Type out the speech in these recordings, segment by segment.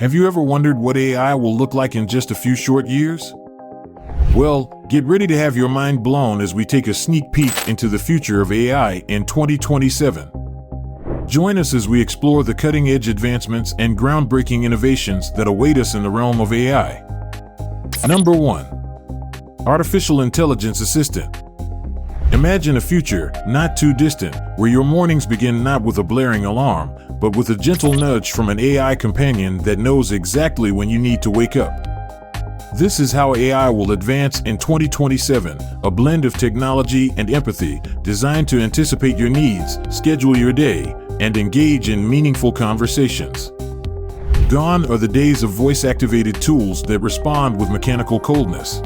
Have you ever wondered what AI will look like in just a few short years? Well, get ready to have your mind blown as we take a sneak peek into the future of AI in 2027. Join us as we explore the cutting-edge advancements and groundbreaking innovations that await us in the realm of AI. Number 1. Artificial Intelligence Assistant. Imagine a future, not too distant, where your mornings begin not with a blaring alarm, but with a gentle nudge from an AI companion that knows exactly when you need to wake up. This is how AI will advance in 2027, a blend of technology and empathy designed to anticipate your needs, schedule your day, and engage in meaningful conversations. Gone are the days of voice-activated tools that respond with mechanical coldness.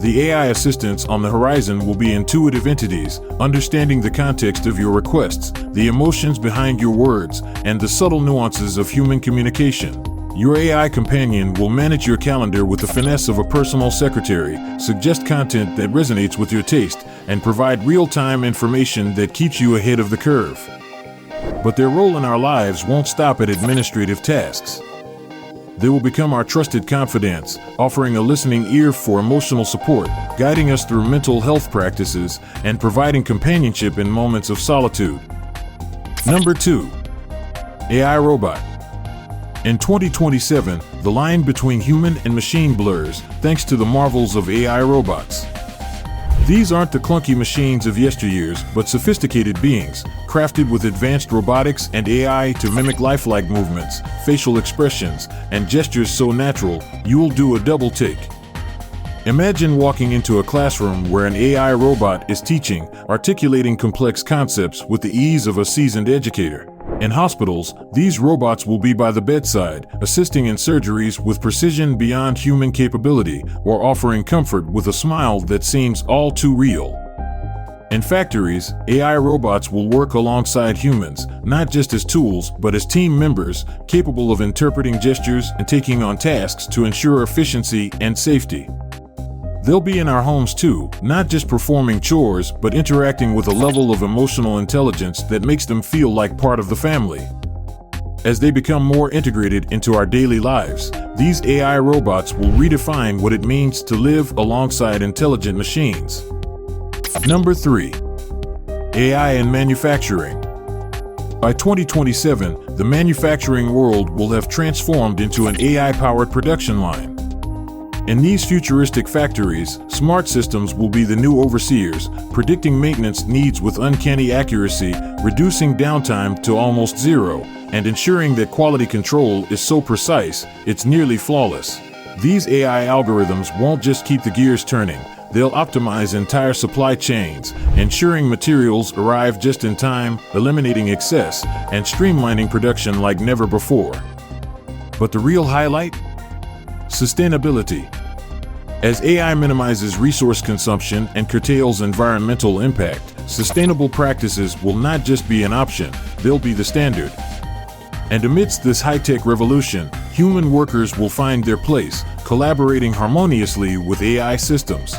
The AI assistants on the horizon will be intuitive entities, understanding the context of your requests, the emotions behind your words, and the subtle nuances of human communication. Your AI companion will manage your calendar with the finesse of a personal secretary, suggest content that resonates with your taste, and provide real-time information that keeps you ahead of the curve. But their role in our lives won't stop at administrative tasks. They will become our trusted confidants, offering a listening ear for emotional support, guiding us through mental health practices, and providing companionship in moments of solitude. Number 2. AI Robot. In 2027, the line between human and machine blurs, thanks to the marvels of AI robots. These aren't the clunky machines of yesteryears, but sophisticated beings, crafted with advanced robotics and AI to mimic lifelike movements, facial expressions, and gestures so natural, you'll do a double take. Imagine walking into a classroom where an AI robot is teaching, articulating complex concepts with the ease of a seasoned educator. In hospitals, these robots will be by the bedside, assisting in surgeries with precision beyond human capability, or offering comfort with a smile that seems all too real. In factories, AI robots will work alongside humans, not just as tools, but as team members, capable of interpreting gestures and taking on tasks to ensure efficiency and safety. They'll be in our homes too, not just performing chores, but interacting with a level of emotional intelligence that makes them feel like part of the family. As they become more integrated into our daily lives, these AI robots will redefine what it means to live alongside intelligent machines. Number 3. AI in manufacturing. By 2027, the manufacturing world will have transformed into an AI-powered production line. In these futuristic factories, smart systems will be the new overseers, predicting maintenance needs with uncanny accuracy, reducing downtime to almost zero, and ensuring that quality control is so precise, it's nearly flawless. These AI algorithms won't just keep the gears turning, they'll optimize entire supply chains, ensuring materials arrive just in time, eliminating excess, and streamlining production like never before. But the real highlight? Sustainability. As AI minimizes resource consumption and curtails environmental impact, sustainable practices will not just be an option, they'll be the standard. And amidst this high-tech revolution, human workers will find their place, collaborating harmoniously with AI systems.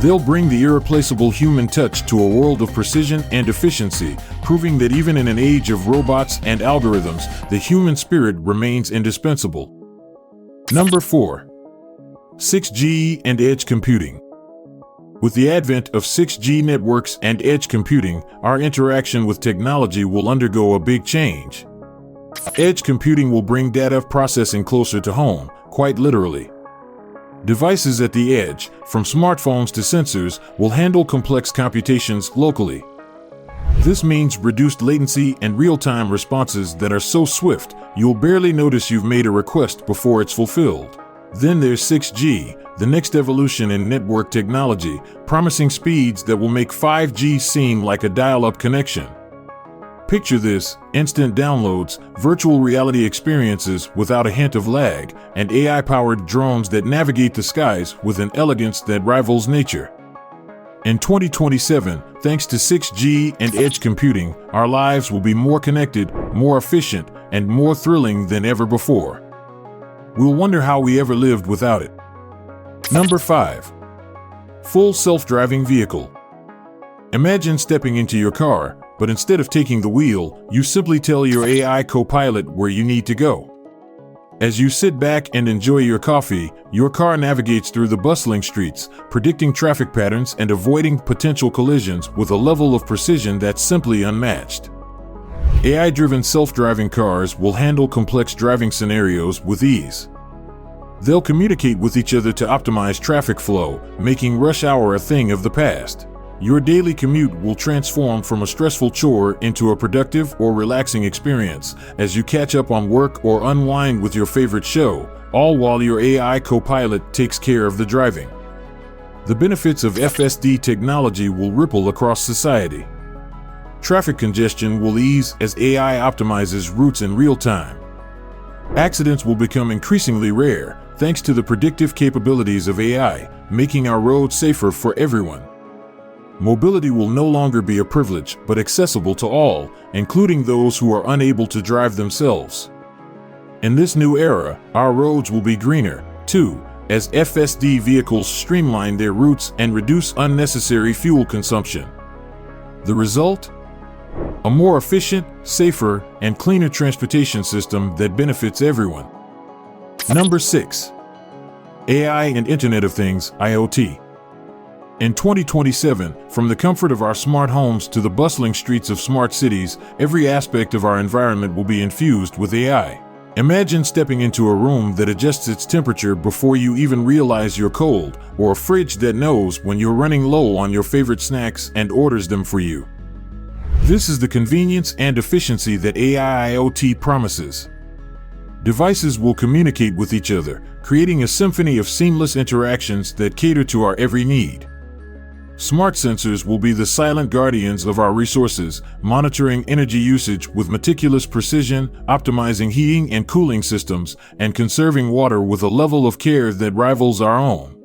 They'll bring the irreplaceable human touch to a world of precision and efficiency, proving that even in an age of robots and algorithms, the human spirit remains indispensable. Number 4. 6G and edge computing. With the advent of 6G networks and edge computing, our interaction with technology will undergo a big change. Edge computing will bring data processing closer to home, quite literally. Devices at the edge, from smartphones to sensors, will handle complex computations locally. This means reduced latency and real-time responses that are so swift, you'll barely notice you've made a request before it's fulfilled. Then there's 6G, the next evolution in network technology, promising speeds that will make 5G seem like a dial-up connection. Picture this: instant downloads, virtual reality experiences without a hint of lag, and AI-powered drones that navigate the skies with an elegance that rivals nature. In 2027, thanks to 6G and edge computing, our lives will be more connected, more efficient, and more thrilling than ever before. We'll wonder how we ever lived without it. Number 5. Full self-driving vehicle. Imagine stepping into your car, but instead of taking the wheel, you simply tell your AI co-pilot where you need to go. As you sit back and enjoy your coffee, your car navigates through the bustling streets, predicting traffic patterns and avoiding potential collisions with a level of precision that's simply unmatched. AI-driven self-driving cars will handle complex driving scenarios with ease. They'll communicate with each other to optimize traffic flow, making rush hour a thing of the past. Your daily commute will transform from a stressful chore into a productive or relaxing experience as you catch up on work or unwind with your favorite show, all while your AI co-pilot takes care of the driving. The benefits of FSD technology will ripple across society. Traffic congestion will ease as AI optimizes routes in real time. Accidents will become increasingly rare thanks to the predictive capabilities of AI, making our roads safer for everyone. Mobility will no longer be a privilege but accessible to all, including those who are unable to drive themselves. In this new era, our roads will be greener, too, as FSD vehicles streamline their routes and reduce unnecessary fuel consumption. The result? A more efficient, safer, and cleaner transportation system that benefits everyone. Number 6. AI and Internet of Things, IoT. In 2027, from the comfort of our smart homes to the bustling streets of smart cities, every aspect of our environment will be infused with AI. Imagine stepping into a room that adjusts its temperature before you even realize you're cold, or a fridge that knows when you're running low on your favorite snacks and orders them for you. This is the convenience and efficiency that AI IoT promises. Devices will communicate with each other, creating a symphony of seamless interactions that cater to our every need. Smart sensors will be the silent guardians of our resources, monitoring energy usage with meticulous precision, optimizing heating and cooling systems, and conserving water with a level of care that rivals our own.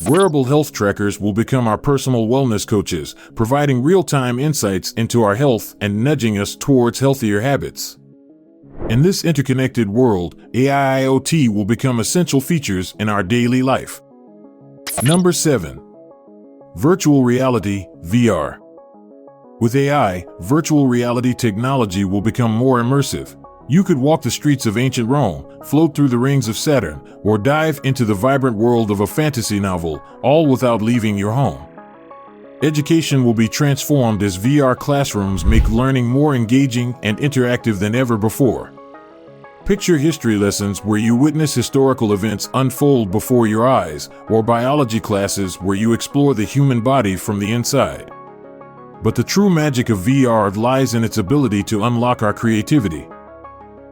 Wearable health trackers will become our personal wellness coaches, providing real-time insights into our health and nudging us towards healthier habits. In this interconnected world, AI IoT will become essential features in our daily life. Number 7. Virtual reality, VR. With AI, virtual reality technology will become more immersive. You could walk the streets of ancient Rome, float through the rings of Saturn, or dive into the vibrant world of a fantasy novel, all without leaving your home. Education will be transformed as VR classrooms make learning more engaging and interactive than ever before. Picture history lessons where you witness historical events unfold before your eyes, or biology classes where you explore the human body from the inside. But the true magic of VR lies in its ability to unlock our creativity.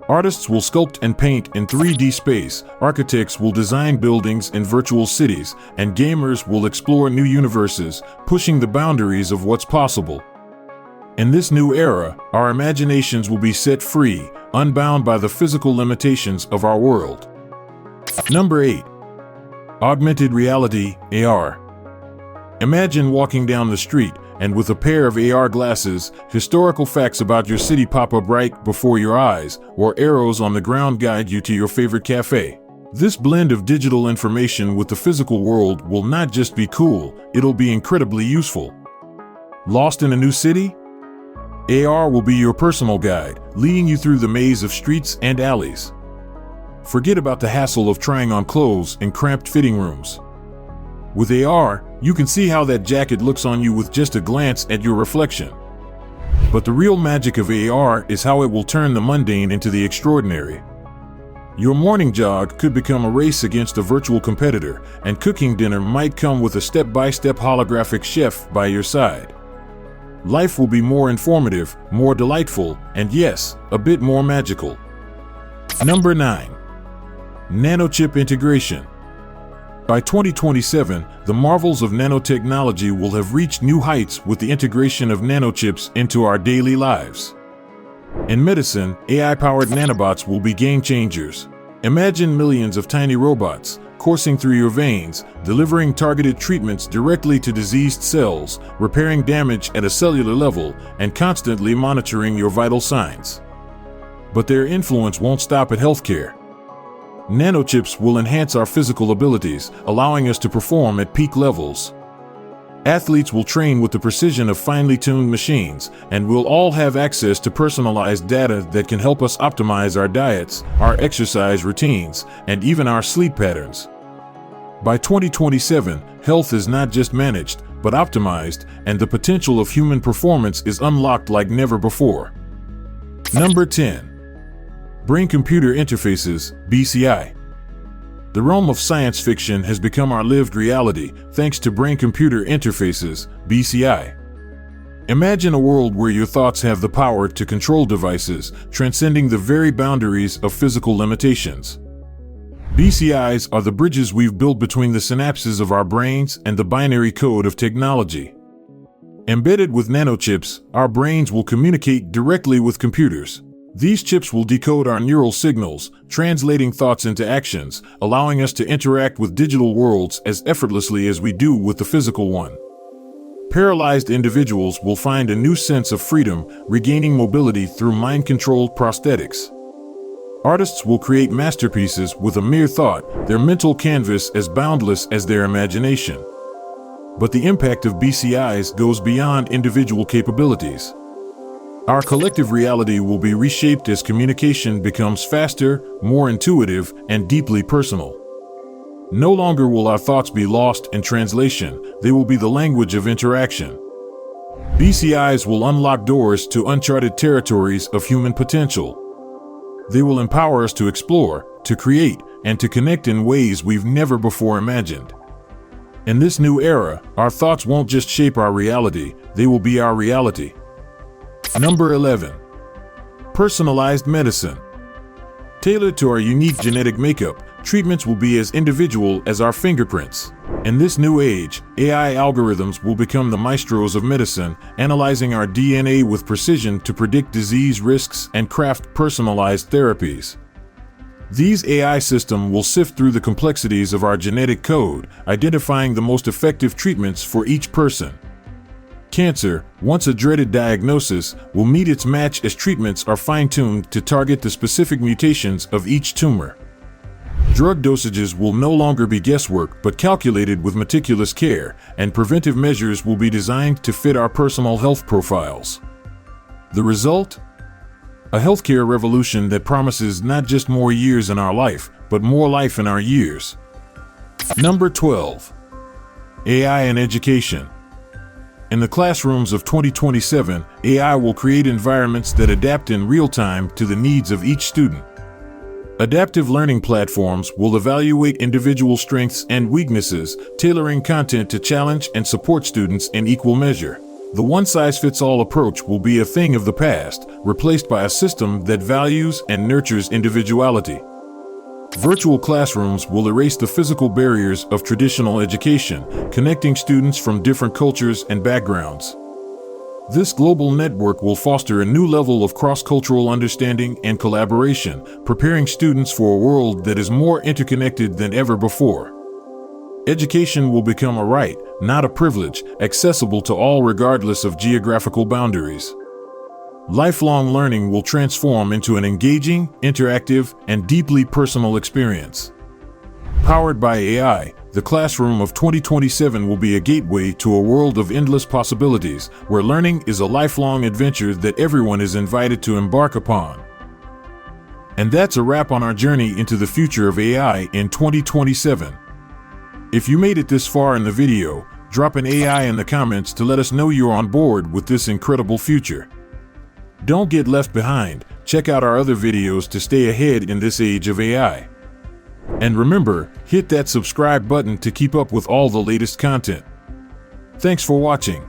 Artists will sculpt and paint in 3D space, architects will design buildings in virtual cities, and gamers will explore new universes, pushing the boundaries of what's possible. In this new era, our imaginations will be set free, unbound by the physical limitations of our world. Number 8. Augmented Reality AR. Imagine walking down the street, and with a pair of AR glasses, historical facts about your city pop up right before your eyes, or arrows on the ground guide you to your favorite cafe. This blend of digital information with the physical world will not just be cool, it'll be incredibly useful. Lost in a new city? AR will be your personal guide, leading you through the maze of streets and alleys. Forget about the hassle of trying on clothes in cramped fitting rooms. With AR, you can see how that jacket looks on you with just a glance at your reflection. But the real magic of AR is how it will turn the mundane into the extraordinary. Your morning jog could become a race against a virtual competitor, and cooking dinner might come with a step-by-step holographic chef by your side. Life will be more informative, more delightful, and yes, a bit more magical. Number 9. Nanochip Integration. By 2027, the marvels of nanotechnology will have reached new heights with the integration of nanochips into our daily lives. In medicine, AI-powered nanobots will be game changers. Imagine millions of tiny robots coursing through your veins, delivering targeted treatments directly to diseased cells, repairing damage at a cellular level, and constantly monitoring your vital signs. But their influence won't stop at healthcare. Nanochips will enhance our physical abilities, allowing us to perform at peak levels. Athletes will train with the precision of finely tuned machines, and we'll all have access to personalized data that can help us optimize our diets, our exercise routines, and even our sleep patterns. By 2027, health is not just managed, but optimized, and the potential of human performance is unlocked like never before. Number 10. Brain-computer interfaces, BCI. The realm of science fiction has become our lived reality thanks to brain-computer interfaces, BCI. Imagine a world where your thoughts have the power to control devices, transcending the very boundaries of physical limitations. BCIs are the bridges we've built between the synapses of our brains and the binary code of technology. Embedded with nanochips, our brains will communicate directly with computers. These chips will decode our neural signals, translating thoughts into actions, allowing us to interact with digital worlds as effortlessly as we do with the physical one. Paralyzed individuals will find a new sense of freedom, regaining mobility through mind-controlled prosthetics. Artists will create masterpieces with a mere thought, their mental canvas as boundless as their imagination. But the impact of BCIs goes beyond individual capabilities. Our collective reality will be reshaped as communication becomes faster, more intuitive, and deeply personal. No longer will our thoughts be lost in translation, they will be the language of interaction. BCIs will unlock doors to uncharted territories of human potential. They will empower us to explore, to create, and to connect in ways we've never before imagined. In this new era, our thoughts won't just shape our reality, they will be our reality. Number 11. Personalized medicine. Tailored to our unique genetic makeup, treatments will be as individual as our fingerprints. In this new age, AI algorithms will become the maestros of medicine, analyzing our DNA with precision to predict disease risks and craft personalized therapies. These AI systems will sift through the complexities of our genetic code, identifying the most effective treatments for each person. Cancer, once a dreaded diagnosis, will meet its match as treatments are fine-tuned to target the specific mutations of each tumor. Drug dosages will no longer be guesswork but calculated with meticulous care, and preventive measures will be designed to fit our personal health profiles. The result? A healthcare revolution that promises not just more years in our life, but more life in our years. Number 12. AI and education. In the classrooms of 2027, AI will create environments that adapt in real time to the needs of each student. Adaptive learning platforms will evaluate individual strengths and weaknesses, tailoring content to challenge and support students in equal measure. The one-size-fits-all approach will be a thing of the past, replaced by a system that values and nurtures individuality. Virtual classrooms will erase the physical barriers of traditional education, connecting students from different cultures and backgrounds. This global network will foster a new level of cross-cultural understanding and collaboration, preparing students for a world that is more interconnected than ever before. Education will become a right, not a privilege, accessible to all regardless of geographical boundaries. Lifelong learning will transform into an engaging, interactive, and deeply personal experience. Powered by AI, the classroom of 2027 will be a gateway to a world of endless possibilities, where learning is a lifelong adventure that everyone is invited to embark upon. And that's a wrap on our journey into the future of AI in 2027. If you made it this far in the video, drop an AI in the comments to let us know you're on board with this incredible future. Don't get left behind. Check out our other videos to stay ahead in this age of AI. And remember, hit that subscribe button to keep up with all the latest content. Thanks for watching.